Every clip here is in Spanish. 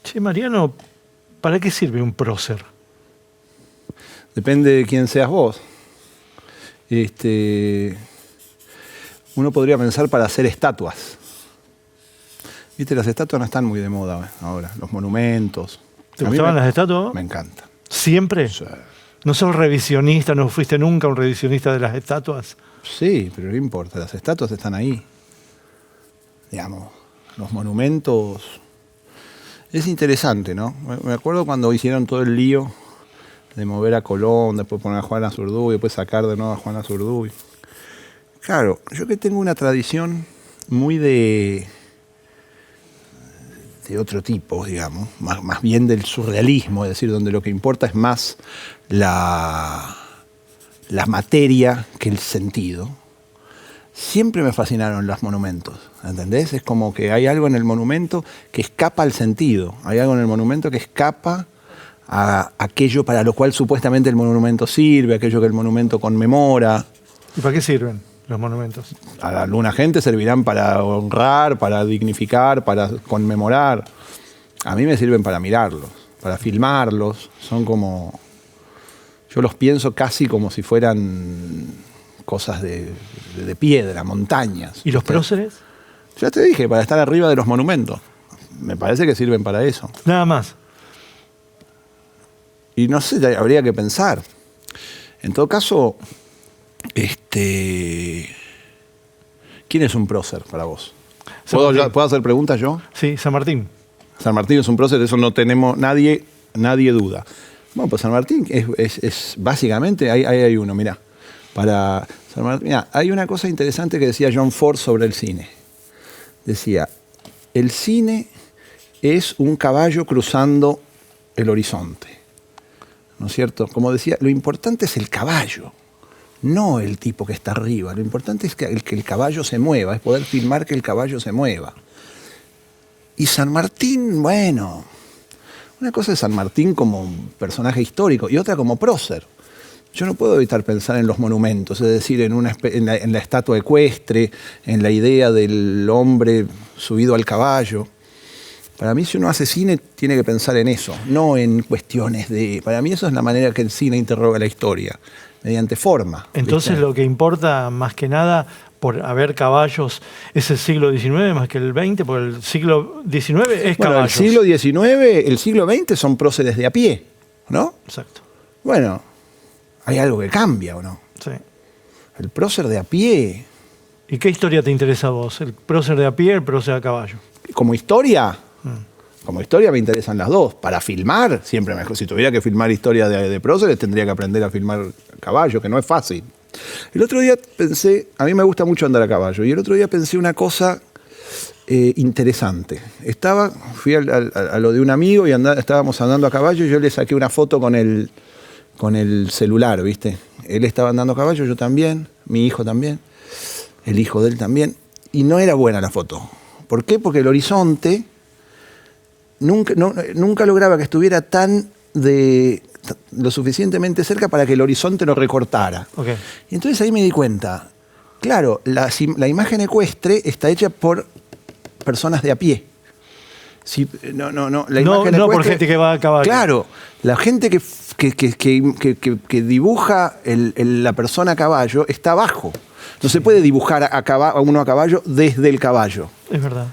Che, Mariano, ¿para qué sirve un prócer? Depende de quién seas vos. Uno podría pensar para hacer estatuas. Viste, las estatuas no están muy de moda ahora, los monumentos. ¿Te gustaban las estatuas? Me encanta. ¿Siempre? Sí. ¿No sos revisionista? ¿No fuiste nunca un revisionista de las estatuas? Sí, pero no importa, las estatuas están ahí. Digamos, los monumentos... Es interesante, ¿no? Me acuerdo cuando hicieron todo el lío de mover a Colón, después poner a Juan Azurduy, después sacar de nuevo a Juan Azurduy. Claro, yo que tengo una tradición muy de otro tipo, digamos, más bien del surrealismo, es decir, donde lo que importa es más la materia que el sentido. Siempre me fascinaron los monumentos, ¿entendés? Es como que hay algo en el monumento que escapa al sentido, hay algo en el monumento que escapa a aquello para lo cual supuestamente el monumento sirve, aquello que el monumento conmemora. ¿Y para qué sirven los monumentos? A alguna gente servirán para honrar, para dignificar, para conmemorar. A mí me sirven para mirarlos, para filmarlos. Son como... Yo los pienso casi como si fueran cosas de piedra, montañas. ¿Y los próceres? Ya te dije, para estar arriba de los monumentos. Me parece que sirven para eso. Nada más. Y no sé, habría que pensar. En todo caso, ¿quién es un prócer para vos? ¿Puedo hacer preguntas yo? Sí, San Martín. San Martín es un prócer, eso no tenemos, nadie duda. Bueno, pues San Martín es básicamente, ahí hay uno, mirá. Para San Martín, mirá, hay una cosa interesante que decía John Ford sobre el cine. Decía, el cine es un caballo cruzando el horizonte. ¿No es cierto? Como decía, lo importante es el caballo, no el tipo que está arriba. Lo importante es que el caballo se mueva, es poder filmar que el caballo se mueva. Y San Martín, bueno, una cosa es San Martín como personaje histórico y otra como prócer. Yo no puedo evitar pensar en los monumentos, es decir, en la estatua ecuestre, en la idea del hombre subido al caballo. Para mí, si uno hace cine, tiene que pensar en eso, no en cuestiones de... Para mí eso es la manera que el cine interroga la historia, mediante forma. Entonces, ¿viste? lo que importa más que nada, por haber caballos, es el siglo XIX más que el XX, porque el siglo XIX es Bueno, caballos. el siglo XIX, el siglo XX son próceres de a pie, ¿no? Exacto. Bueno, hay algo que cambia, ¿o no? Sí. El prócer de a pie, ¿Y qué historia te interesa a vos? ¿El prócer de a pie o el prócer a caballo? como historia... Como historia me interesan las dos. Para filmar, siempre mejor. Si tuviera que filmar historia de próceres, tendría que aprender a filmar caballo, que no es fácil. El otro día pensé, a mí me gusta mucho andar a caballo, y el otro día pensé una cosa interesante. Fui a lo de un amigo y estábamos andando a caballo y yo le saqué una foto con el celular, ¿viste? Él estaba andando a caballo, yo también, mi hijo también, el hijo de él también, y no era buena la foto. ¿Por qué? Porque el horizonte... Nunca lograba que estuviera lo suficientemente cerca para que el horizonte lo recortara. Okay. Y entonces ahí me di cuenta, claro, la imagen ecuestre está hecha por personas de a pie. La imagen no por ecuestre, gente que va a caballo. Claro, la gente que dibuja la persona a caballo está abajo. No se puede dibujar a uno a caballo desde el caballo. Es verdad.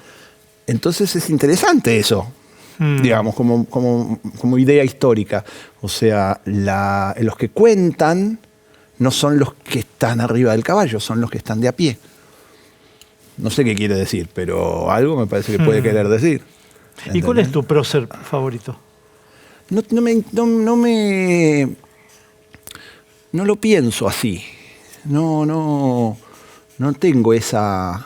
Entonces es interesante eso. Digamos, como idea histórica. O sea, los que cuentan no son los que están arriba del caballo, son los que están de a pie. No sé qué quiere decir, pero algo me parece que puede querer decir. ¿Y cuál es tu prócer favorito? No lo pienso así. No tengo esa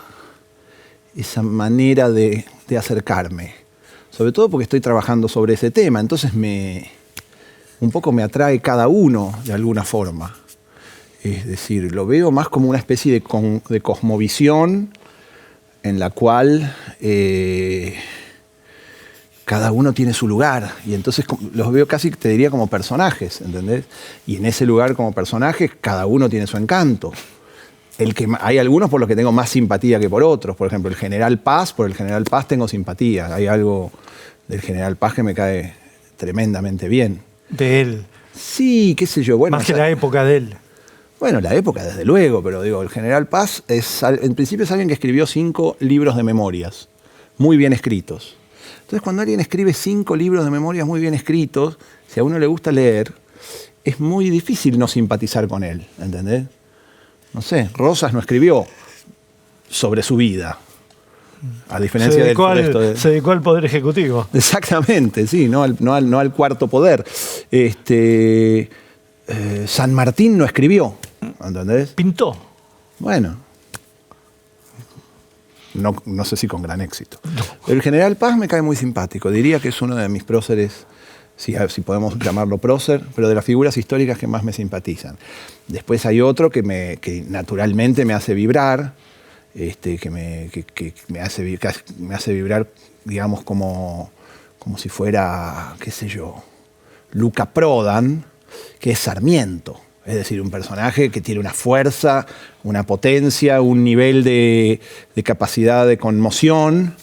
manera de acercarme. Sobre todo porque estoy trabajando sobre ese tema, entonces un poco me atrae cada uno de alguna forma. Es decir, lo veo más como una especie de cosmovisión en la cual cada uno tiene su lugar. Y entonces los veo casi, te diría, como personajes, ¿entendés? Y en ese lugar como personajes, cada uno tiene su encanto. Hay algunos por los que tengo más simpatía que por otros. Por ejemplo, por el General Paz tengo simpatía. Hay algo del General Paz que me cae tremendamente bien. De él. Sí, qué sé yo. Bueno, Más que la época de él. Bueno, la época, desde luego, pero digo, el General Paz en principio es alguien que escribió 5 libros de memorias, muy bien escritos. Entonces, cuando alguien escribe 5 libros de memorias muy bien escritos, si a uno le gusta leer, es muy difícil no simpatizar con él, ¿entendés? No sé, Rosas no escribió sobre su vida, a diferencia del resto de... Se dedicó al Poder Ejecutivo. Exactamente, sí, no al cuarto poder. San Martín no escribió, ¿entendés? Pintó. Bueno, no sé si con gran éxito. El General Paz me cae muy simpático. Diría que es uno de mis próceres, si podemos llamarlo prócer, pero de las figuras históricas que más me simpatizan. Después hay otro que naturalmente me hace vibrar, que me hace vibrar, digamos, como si fuera, qué sé yo, Luca Prodan, que es Sarmiento. Es decir, un personaje que tiene una fuerza, una potencia, un nivel de capacidad de conmoción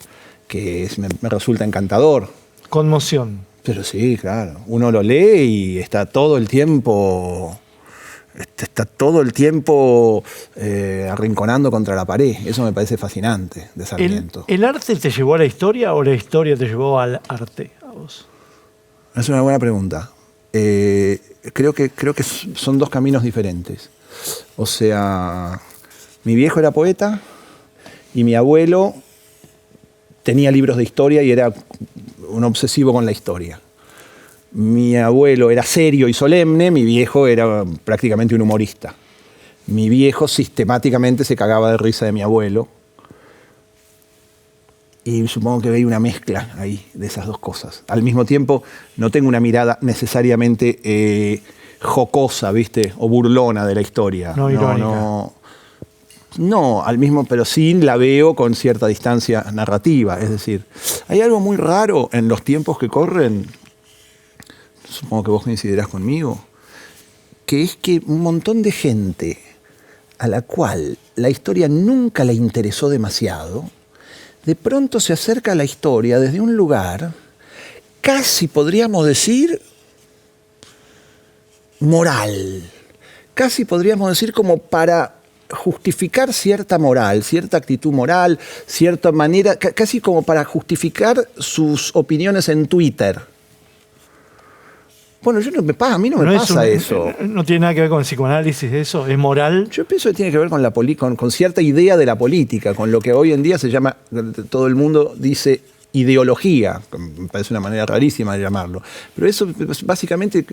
que me resulta encantador. Conmoción. Pero sí, claro. Uno lo lee y está todo el tiempo arrinconando contra la pared. Eso me parece fascinante de Sarmiento. ¿El arte te llevó a la historia o la historia te llevó al arte a vos? Es una buena pregunta. Creo que son 2 caminos diferentes. O sea, mi viejo era poeta y mi abuelo tenía libros de historia y era un obsesivo con la historia. Mi abuelo era serio y solemne, mi viejo era prácticamente un humorista. Mi viejo sistemáticamente se cagaba de risa de mi abuelo. Y supongo que hay una mezcla ahí de esas 2 cosas. Al mismo tiempo, no tengo una mirada necesariamente jocosa, ¿viste? O burlona de la historia. No irónica. No, pero sí la veo con cierta distancia narrativa. Es decir, hay algo muy raro en los tiempos que corren, supongo que vos coincidirás conmigo, que es que un montón de gente a la cual la historia nunca le interesó demasiado, de pronto se acerca a la historia desde un lugar, casi podríamos decir, moral. Casi podríamos decir como para justificar cierta moral, cierta actitud moral, cierta manera, casi como para justificar sus opiniones en Twitter. Bueno, a mí no me pasa eso. No tiene nada que ver con el psicoanálisis, eso, es moral. Yo pienso que tiene que ver con cierta idea de la política, con lo que hoy en día se llama, todo el mundo dice ideología, me parece una manera rarísima de llamarlo. Pero eso básicamente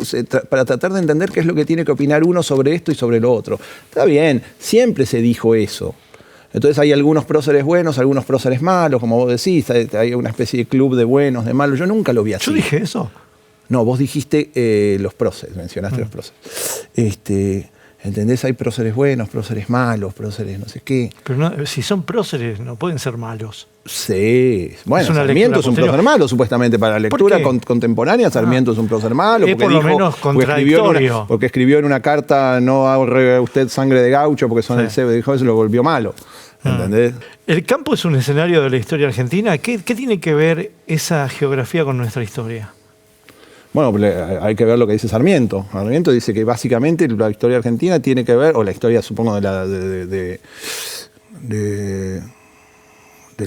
para tratar de entender qué es lo que tiene que opinar uno sobre esto y sobre lo otro. Está bien, siempre se dijo eso. Entonces hay algunos próceres buenos, algunos próceres malos, como vos decís, hay una especie de club de buenos, de malos. Yo nunca lo vi así. Yo dije eso. No, vos dijiste los próceres, mencionaste los próceres. ¿Entendés? Hay próceres buenos, próceres malos, próceres no sé qué. Pero no, si son próceres, no pueden ser malos. Sí. Bueno, Sarmiento es un prócer malo, supuestamente. Para la lectura contemporánea, Sarmiento es un prócer malo. Es por lo menos contradictorio. Porque escribió en una carta, no ahorre usted sangre de gaucho porque son el cebo. Dijo eso, lo volvió malo. ¿Entendés? ¿El campo es un escenario de la historia argentina? ¿Qué tiene que ver esa geografía con nuestra historia? Bueno, hay que ver lo que dice Sarmiento. Sarmiento dice que básicamente la historia argentina tiene que ver, o la historia, supongo, del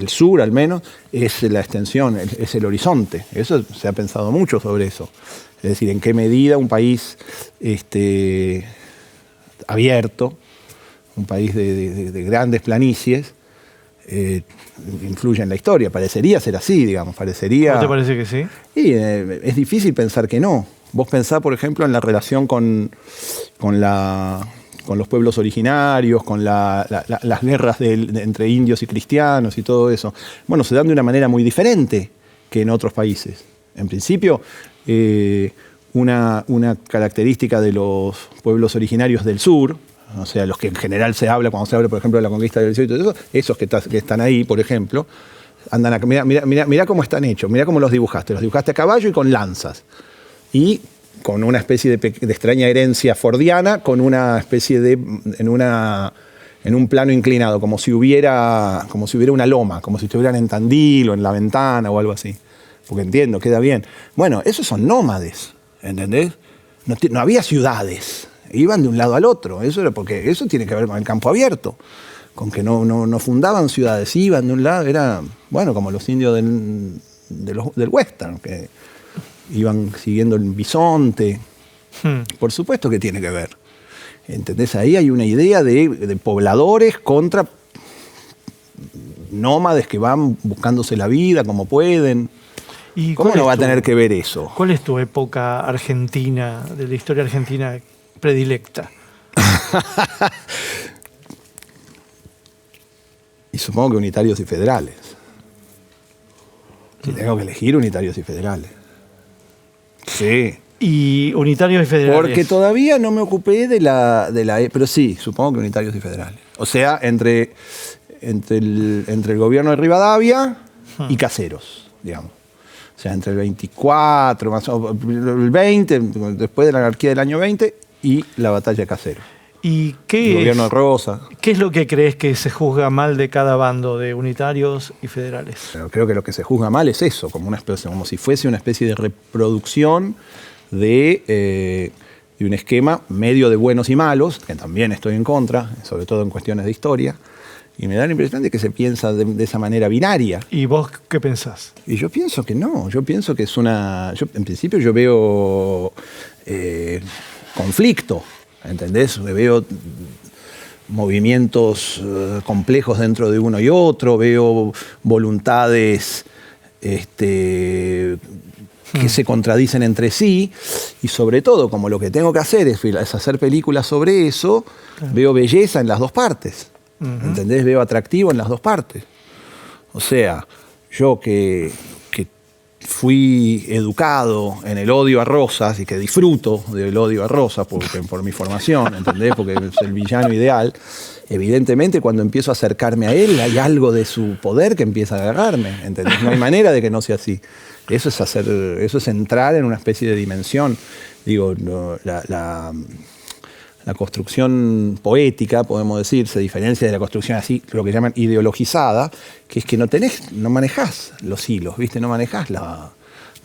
sur al menos, es la extensión, es el horizonte. Eso se ha pensado mucho sobre eso. Es decir, en qué medida un país abierto, un país de grandes planicies, influye en la historia. Parecería ser así, digamos. ¿No te parece que sí? Y es difícil pensar que no. Vos pensás, por ejemplo, en la relación con los pueblos originarios, con las guerras entre indios y cristianos y todo eso. Bueno, se dan de una manera muy diferente que en otros países. En principio, una característica de los pueblos originarios del sur, o sea, los que en general se habla, cuando se habla, por ejemplo, de la conquista del sur y todo eso, esos que están ahí, por ejemplo, andan acá. Mirá cómo están hechos, mirá cómo los dibujaste. Los dibujaste a caballo y con lanzas. Y con una especie de extraña herencia fordiana, con una especie en un plano inclinado, como si hubiera una loma, como si estuvieran en Tandil o en La Ventana o algo así. porque entiendo, queda bien. Bueno, esos son nómades, ¿entendés? No había ciudades, iban de un lado al otro. Eso era porque eso tiene que ver con el campo abierto, con que no fundaban ciudades, iban de un lado, era, bueno, como los indios del western, que iban siguiendo el bisonte. Por supuesto que tiene que ver. ¿Entendés? Ahí hay una idea de pobladores contra nómades que van buscándose la vida como pueden. ¿Y ¿Cómo no va a tener que ver eso? ¿Cuál es tu época argentina, de la historia argentina predilecta? Y supongo que unitarios y federales. Si tengo que elegir, unitarios y federales. Sí. Y unitarios y federales. Porque todavía no me ocupé de la... Pero sí, supongo que unitarios y federales. O sea, entre el gobierno de Rivadavia y Caseros, digamos. O sea, entre el 24, más o el 20, después de la anarquía del año 20 y la batalla de Caseros. ¿Y El gobierno de Rosa. qué es lo que crees que se juzga mal de cada bando, de unitarios y federales? Pero creo que lo que se juzga mal es eso, como si fuese una especie de reproducción de un esquema medio de buenos y malos, que también estoy en contra, sobre todo en cuestiones de historia, y me da la impresión de que se piensa de esa manera binaria. ¿Y vos qué pensás? Y yo pienso que no, yo pienso que es en principio yo veo conflicto, ¿entendés? Veo movimientos complejos dentro de uno y otro, veo voluntades que se contradicen entre sí, y sobre todo, como lo que tengo que hacer es hacer películas sobre eso, veo belleza en las dos partes, ¿entendés? Veo atractivo en las dos partes. O sea, yo que fui educado en el odio a Rosas y que disfruto del odio a Rosas por mi formación, ¿entendés? Porque es el villano ideal. Evidentemente, cuando empiezo a acercarme a él, hay algo de su poder que empieza a agarrarme, ¿entendés? No hay manera de que no sea así. Eso es entrar en una especie de dimensión. Digo, la construcción poética, podemos decir, se diferencia de la construcción así, lo que llaman ideologizada, que es que no manejás los hilos, ¿viste? No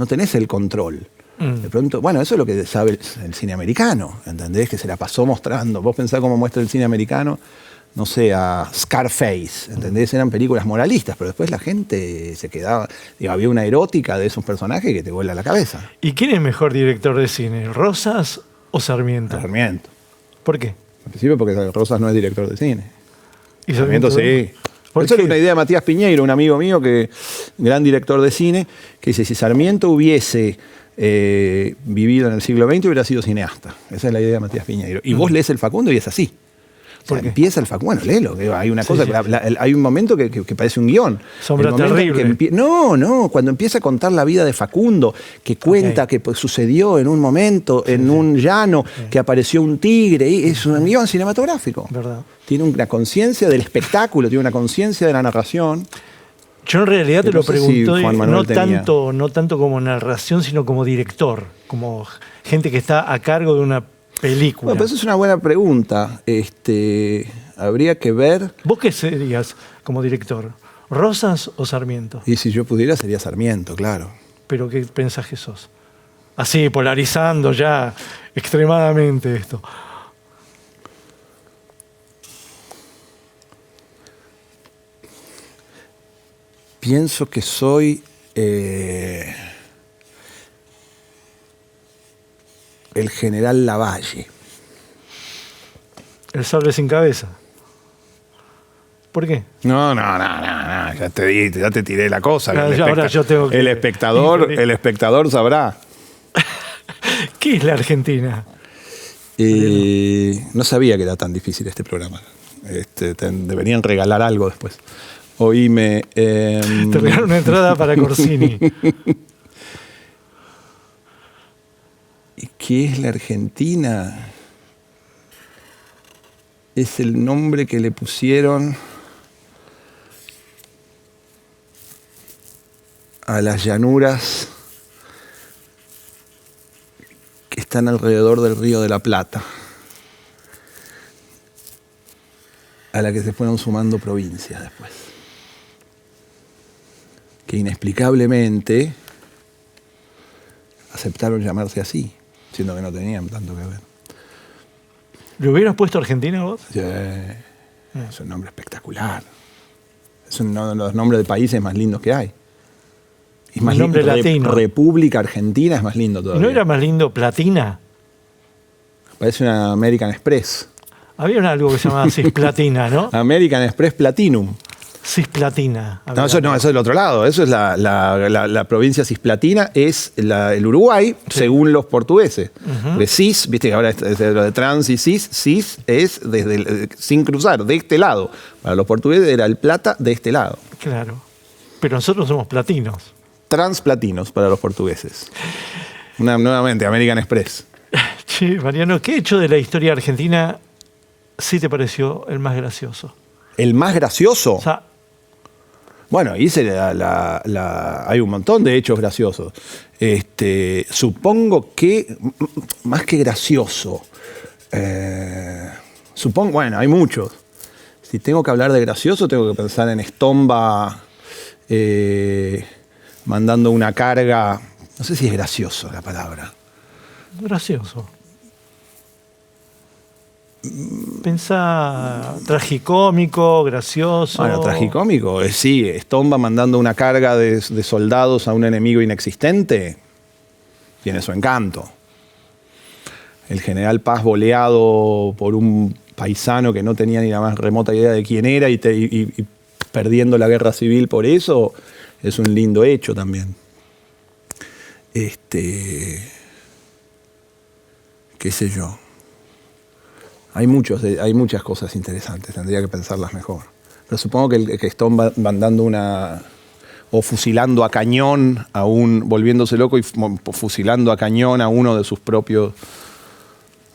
tenés el control. De pronto, bueno, eso es lo que sabe el cine americano, ¿entendés? Que se la pasó mostrando. Vos pensás cómo muestra el cine americano, no sé, a Scarface, ¿entendés? Eran películas moralistas, pero después la gente se quedaba, digo, había una erótica de esos personajes que te vuela la cabeza. ¿Y quién es mejor director de cine, Rosas o Sarmiento? Sarmiento. ¿Por qué? En principio porque Rosas no es director de cine. ¿Y Sarmiento sí. ¿Por Eso qué? es una idea de Matías Piñeiro, un amigo mío, gran director de cine, que dice, si Sarmiento hubiese vivido en el siglo XX, hubiera sido cineasta. Esa es la idea de Matías Piñeiro. Y vos lees el Facundo y es así. O sea, empieza el Facundo, bueno, léelo, hay una cosa, sí. Hay un momento que parece un guión. Sombra terrible. Cuando empieza a contar la vida de Facundo, que cuenta que sucedió en un momento, en un llano, que apareció un tigre, y es un guión cinematográfico. ¿Verdad? Tiene una conciencia del espectáculo, tiene una conciencia de la narración. Yo en realidad te lo pregunto, no tanto como narración, sino como director, como gente que está a cargo de una película. Bueno, pues esa es una buena pregunta. Habría que ver. ¿Vos qué serías como director? ¿Rosas o Sarmiento? Y si yo pudiera sería Sarmiento, claro. ¿Pero qué pensás que sos? Así, polarizando ya extremadamente esto. Pienso que soy el general Lavalle. El sable sin cabeza. ¿Por qué? No, ya te tiré la cosa. Ahora yo tengo que... El espectador sabrá. ¿Qué es la Argentina? No sabía que era tan difícil este programa. Deberían regalar algo después. Oíme. Te regalaron una entrada para Corsini. ¿Y qué es la Argentina? Es el nombre que le pusieron a las llanuras que están alrededor del Río de la Plata, a la que se fueron sumando provincias después, que inexplicablemente aceptaron llamarse así, siendo que no tenían tanto que ver. ¿Le hubieras puesto Argentina vos? Sí, es un nombre espectacular. Es uno de los nombres de países más lindos que hay. Es más Un nombre latino. República Argentina es más lindo ¿Y todavía. no era más lindo Platina? Parece una American Express. Había algo que se llamaba Cisplatina, ¿no? American Express Platinum. Cisplatina. No, eso es del otro lado. Eso es la provincia cisplatina, es el Uruguay, según los portugueses. De cis, viste que ahora es lo de trans y cis es sin cruzar, de este lado. Para los portugueses era el plata de este lado. Claro. Pero nosotros somos platinos. Transplatinos para los portugueses. Nuevamente, American Express. Che, Mariano, ¿qué hecho de la historia argentina sí te pareció el más gracioso? ¿El más gracioso? O sea, bueno, hice hay un montón de hechos graciosos. Supongo que, más que gracioso, bueno, hay muchos. Si tengo que hablar de gracioso, tengo que pensar en Estomba mandando una carga. No sé si es gracioso la palabra. gracioso. Pensá tragicómico, gracioso. Bueno, tragicómico, sí, Estomba mandando una carga de soldados a un enemigo inexistente, tiene su encanto. El general Paz boleado por un paisano que no tenía ni la más remota idea de quién era y perdiendo la guerra civil por eso, es un lindo hecho también. Qué sé yo. Hay muchas cosas interesantes, tendría que pensarlas mejor. Pero supongo que están mandando o fusilando a cañón volviéndose loco y fusilando a cañón a uno de sus propios.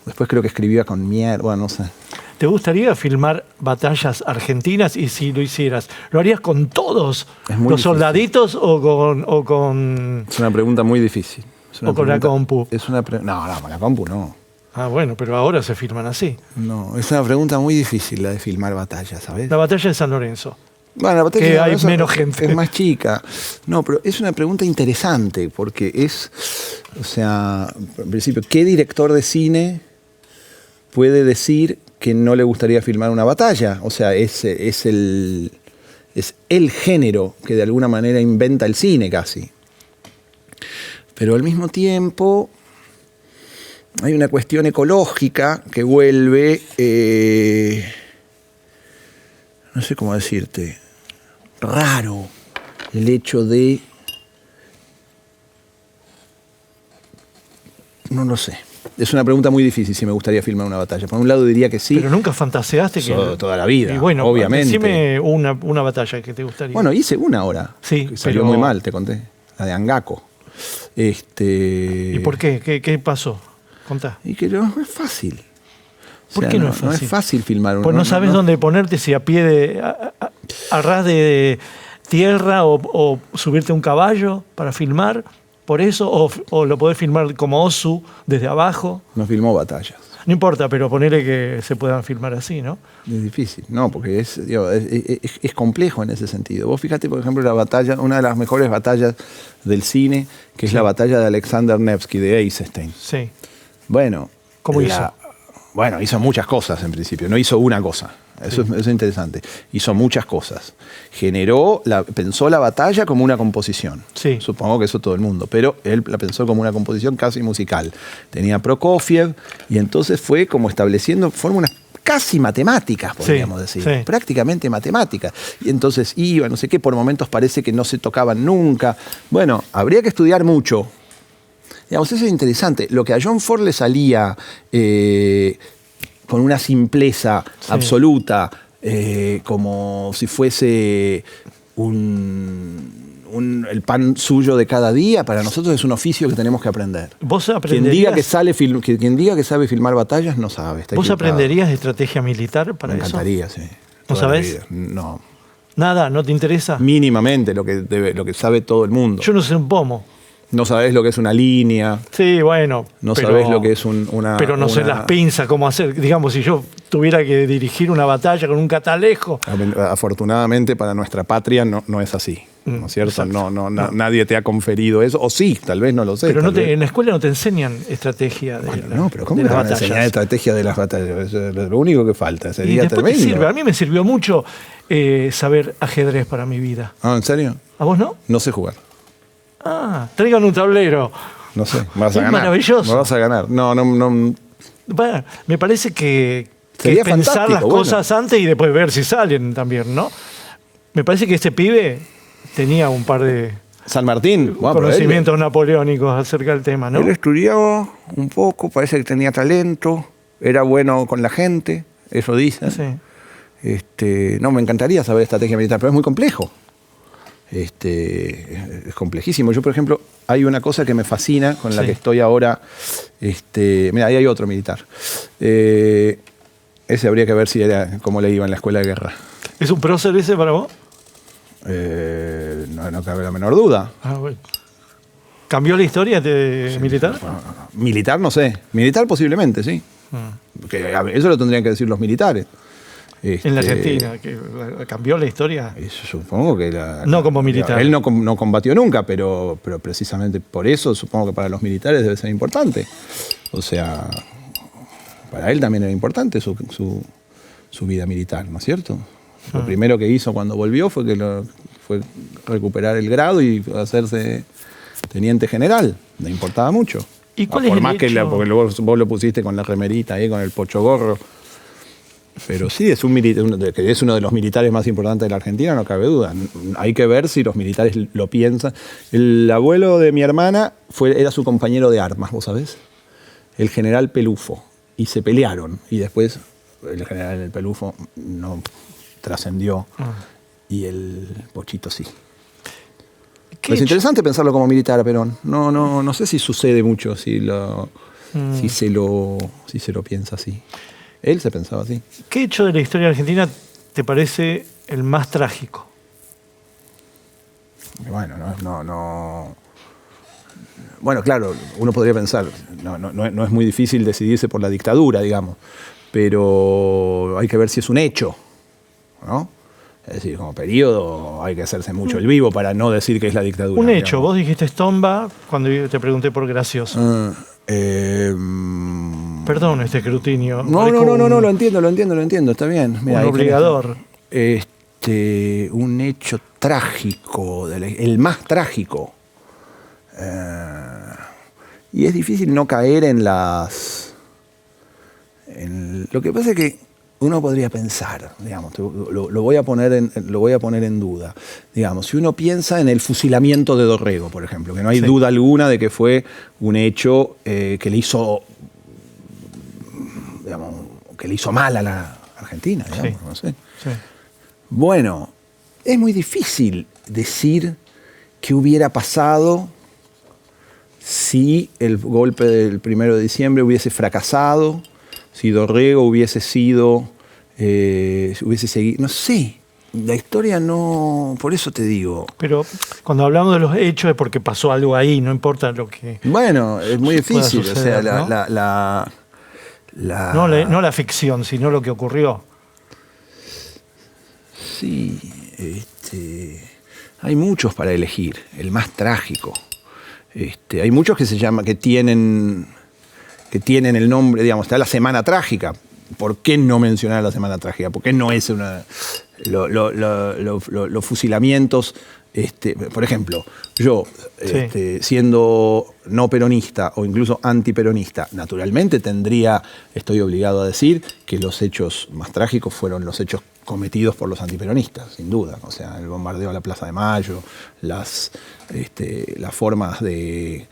Después creo que escribía con mierda, bueno, no sé. ¿Te gustaría filmar batallas argentinas? Y si lo hicieras, ¿lo harías con todos los soldaditos o con...? Es una pregunta muy difícil. ¿O la compu? No, con la compu no. Ah, bueno, pero ahora se filman así. No, es una pregunta muy difícil la de filmar batallas, ¿sabes? La batalla de San Lorenzo. Bueno, la batalla que hay menos gente. Es más chica. No, pero es una pregunta interesante porque en principio, ¿qué director de cine puede decir que no le gustaría filmar una batalla? O sea, es el género que de alguna manera inventa el cine casi. Pero al mismo tiempo hay una cuestión ecológica que vuelve, no sé cómo decirte, raro el hecho de, no lo sé. Es una pregunta muy difícil si me gustaría filmar una batalla. Por un lado diría que sí. Pero nunca fantaseaste que... Toda la vida, y bueno, obviamente. Decime una batalla que te gustaría. Bueno, hice una ahora. Sí, que salió muy mal, te conté. La de Angaco. ¿Y por qué? ¿Qué pasó? Contá. Y que no es fácil. ¿Por qué no es fácil? No es fácil filmar una. Pues no sabes dónde ponerte, si a pie a ras de tierra o subirte a un caballo para filmar, por eso, o lo podés filmar como Osu desde abajo. No filmó batallas. No importa, pero ponele que se puedan filmar así, ¿no? Es difícil, no, porque es complejo en ese sentido. Vos fíjate, por ejemplo, una de las mejores batallas del cine, que es la batalla de Alexander Nevsky, de Eisenstein. Sí. Bueno. ¿Cómo hizo? Bueno, hizo muchas cosas en principio, no hizo una cosa. Eso es interesante. Hizo muchas cosas. Pensó la batalla como una composición. Sí. Supongo que eso todo el mundo, pero él la pensó como una composición casi musical. Tenía Prokofiev y entonces fue como estableciendo fórmulas casi matemáticas, podríamos decir. Sí. Prácticamente matemáticas. Y entonces iba, no sé qué, por momentos parece que no se tocaban nunca. Bueno, habría que estudiar mucho. Digamos, eso es interesante. Lo que a John Ford le salía con una simpleza absoluta, como si fuese el pan suyo de cada día, para nosotros es un oficio que tenemos que aprender. ¿Vos aprenderías? Quien diga que sabe filmar batallas no sabe. ¿Vos aprenderías de estrategia militar para eso? Me encantaría, sí. ¿No sabés? No. ¿Nada? ¿No te interesa? Mínimamente lo que sabe todo el mundo. Yo no sé un pomo. No sabés lo que es una línea. Sí, bueno. No sabés lo que es una... Pero no sé las pinzas, cómo hacer. Digamos, si yo tuviera que dirigir una batalla con un catalejo. Afortunadamente para nuestra patria no es así. ¿no es cierto? Exacto. Nadie te ha conferido eso, o sí, tal vez no lo sé. Pero tal vez. en la escuela no te enseñan estrategia de, Bueno, la- no, pero ¿cómo de te las van a enseñar batallas. estrategia de las batallas? Eso es lo único que falta, Y sería después te tremendo. sirve. A mí me sirvió mucho saber ajedrez para mi vida. Ah, ¿en serio? ¿A vos no? No sé jugar. Ah, traigan un tablero. No sé, me vas a Es ganar. maravilloso. Me vas a ganar. No. Bueno, me parece que Sería es pensar fantástico, las bueno. cosas antes y después ver si salen también, ¿no? Me parece que este pibe tenía un par de San Martín, bueno, pero conocimientos napoleónicos acerca del tema, ¿no? él estudió un poco, parece que tenía talento, era bueno con la gente, eso dice. Sí. No, me encantaría saber estrategia militar, pero es muy complejo. Es complejísimo. Yo, por ejemplo, hay una cosa que me fascina con la Sí. que estoy ahora. Mira, ahí hay otro militar. Ese habría que ver si era cómo le iba en la escuela de guerra. ¿Es un prócer ese para vos? No cabe la menor duda. Ah, bueno. ¿Cambió la historia militar? Militar, no sé. Militar posiblemente, sí. Porque eso lo tendrían que decir los militares. En la Argentina, que cambió la historia. Supongo que No como militar. Él no combatió nunca, pero precisamente por eso supongo que para los militares debe ser importante. O sea, para él también era importante su vida militar, ¿no es cierto? Lo primero que hizo cuando volvió fue recuperar el grado y hacerse teniente general. Le importaba mucho. ¿Y cuál Por es el más que hecho? porque vos lo pusiste con la remerita ahí, con el pocho gorro. Pero sí, es que es uno de los militares más importantes de la Argentina, no cabe duda. Hay que ver si los militares lo piensan. El abuelo de mi hermana era su compañero de armas, ¿vos sabés? El general Pelufo. Y se pelearon. Y después el general Pelufo no trascendió. Y el Pochito sí. Es interesante pensarlo como militar a Perón. No sé si sucede mucho si se lo piensa así. Él se pensaba así. ¿Qué hecho de la historia argentina te parece el más trágico? Bueno, no. Bueno, claro, uno podría pensar, no es muy difícil decidirse por la dictadura, digamos, pero hay que ver si es un hecho, ¿no? Es decir, como periodo hay que hacerse mucho el vivo para no decir que es la dictadura. Un digamos. hecho, vos dijiste Stomba cuando yo te pregunté por Gracioso. Perdón este escrutinio. No, lo entiendo, está bien. Mirá, Un ahí obligador. tenés, un hecho trágico, el más trágico. Y es difícil no caer en lo que pasa es que uno podría pensar, digamos, lo voy a poner en duda. Digamos, si uno piensa en el fusilamiento de Dorrego, por ejemplo, que no hay Sí. duda alguna de que fue un hecho que le hizo, digamos, que le hizo mal a la Argentina, digamos, Sí. no sé. Sí. Bueno, es muy difícil decir qué hubiera pasado si el golpe del 1 de diciembre hubiese fracasado, si Dorrego hubiese seguido, no sé, la historia no, por eso te digo. Pero cuando hablamos de los hechos es porque pasó algo ahí, no importa lo que... Bueno, es muy pueda difícil, suceder, o sea, ¿no? No la ficción, sino lo que ocurrió. Sí, hay muchos para elegir, el más trágico. Hay muchos que tienen el nombre, digamos, está la Semana Trágica. ¿Por qué no mencionar la Semana Trágica? ¿Por qué no es los fusilamientos? Por ejemplo, yo, Sí. siendo no peronista o incluso antiperonista, naturalmente estoy obligado a decir que los hechos más trágicos fueron los hechos cometidos por los antiperonistas, sin duda. O sea, el bombardeo a la Plaza de Mayo, las formas de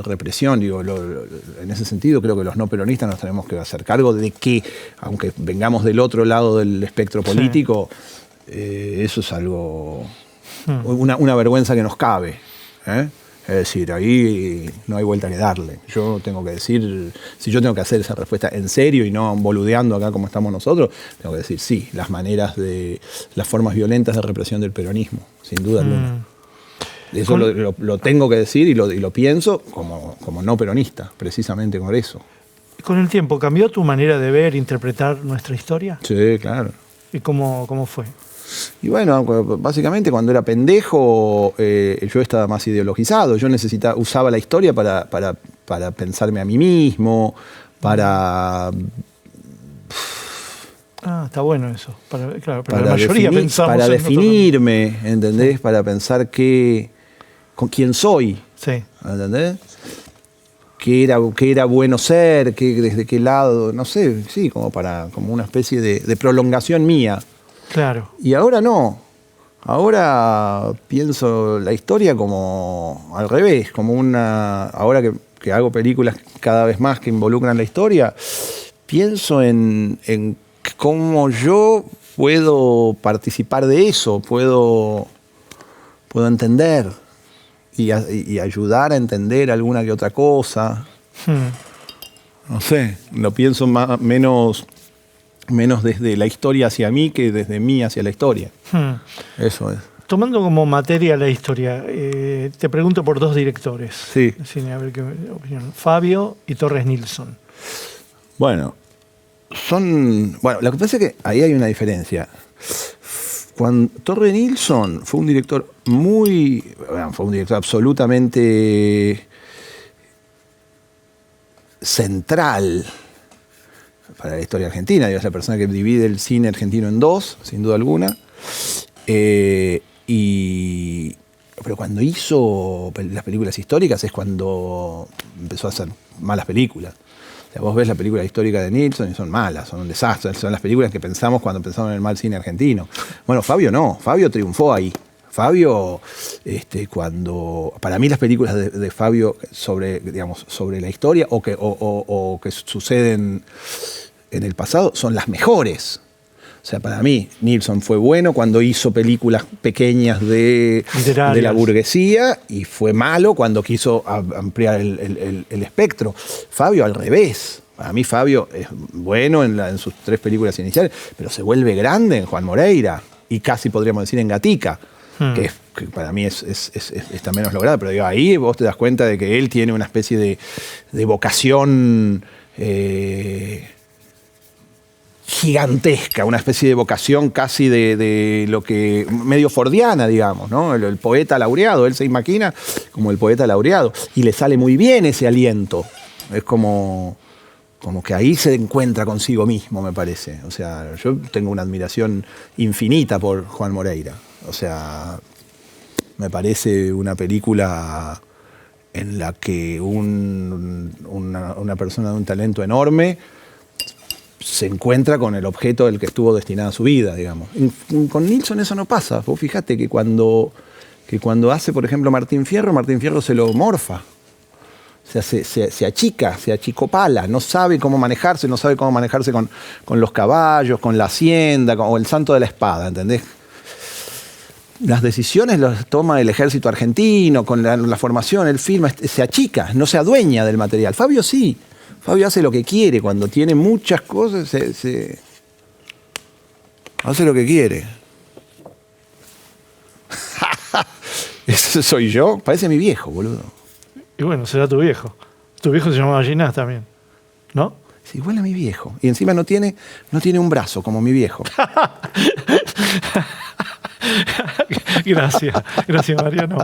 represión. Digo, en ese sentido creo que los no peronistas nos tenemos que hacer cargo de que, aunque vengamos del otro lado del espectro político, eso es algo, una vergüenza que nos cabe, ¿eh? Es decir, ahí no hay vuelta que darle. Yo tengo que decir, si yo tengo que hacer esa respuesta en serio y no boludeando acá como estamos nosotros, tengo que decir sí, las formas violentas de represión del peronismo, sin duda alguna. Eso lo tengo que decir y lo pienso como no peronista, precisamente por eso. ¿Con el tiempo cambió tu manera de ver, interpretar nuestra historia? Sí, claro. ¿Y cómo fue? Y bueno, básicamente cuando era pendejo yo estaba más ideologizado. Yo usaba la historia para pensarme a mí mismo, para... Está bueno eso. Claro, pero para la mayoría pensamos para en definirme, ¿entendés? Sí. Para pensar con quién soy, sí. ¿entendés? Qué era bueno ser, desde qué lado, no sé, sí, como una especie de prolongación mía. Claro. Y ahora no. Ahora pienso la historia como al revés, como ahora que hago películas cada vez más que involucran la historia, pienso en cómo yo puedo participar de eso, puedo entender y ayudar a entender alguna que otra cosa. No sé, lo pienso menos desde la historia hacia mí que desde mí hacia la historia. Eso es. Tomando como materia la historia, te pregunto por dos directores. Sí. A ver qué opinión. Fabio y Torres Nilsson. Bueno, lo que pasa es que ahí hay una diferencia. Torres Nilsson fue un director absolutamente central para la historia argentina. Es la persona que divide el cine argentino en dos, sin duda alguna. Pero cuando hizo las películas históricas es cuando empezó a hacer malas películas. O sea, vos ves la película histórica de Nilsson y son malas, son un desastre. Son las películas que pensamos cuando pensamos en el mal cine argentino. Bueno, Fabio no. Fabio triunfó ahí. Fabio, para mí las películas de Fabio sobre la historia o que suceden en el pasado son las mejores. O sea, para mí, Nilsson fue bueno cuando hizo películas pequeñas de la burguesía y fue malo cuando quiso ampliar el espectro. Fabio al revés. Para mí Fabio es bueno en sus 3 películas iniciales, pero se vuelve grande en Juan Moreira y casi podríamos decir en Gatica, que para mí está menos lograda. Pero ahí vos te das cuenta de que él tiene una especie de vocación... gigantesca, una especie de vocación casi de lo que medio fordiana, digamos, ¿no? El poeta laureado, él se imagina como el poeta laureado y le sale muy bien ese aliento. Es como que ahí se encuentra consigo mismo, me parece. O sea, yo tengo una admiración infinita por Juan Moreira. O sea, me parece una película en la que una persona de un talento enorme se encuentra con el objeto del que estuvo destinada su vida, digamos. Con Nilsson eso no pasa. Vos fijate que cuando hace, por ejemplo, Martín Fierro se lo morfa. O sea, se achica, se achicopala, no sabe cómo manejarse con los caballos, con la hacienda, o el santo de la espada, ¿entendés? Las decisiones las toma el ejército argentino, con la formación, el film, se achica, no se adueña del material. Fabio sí. Fabio hace lo que quiere, cuando tiene muchas cosas, hace lo que quiere. ¿Ese soy yo? Parece mi viejo, boludo. Y bueno, será tu viejo. Tu viejo se llamaba Ginás también, ¿no? Sí, igual a mi viejo. Y encima no tiene un brazo como mi viejo. Gracias, Mariano.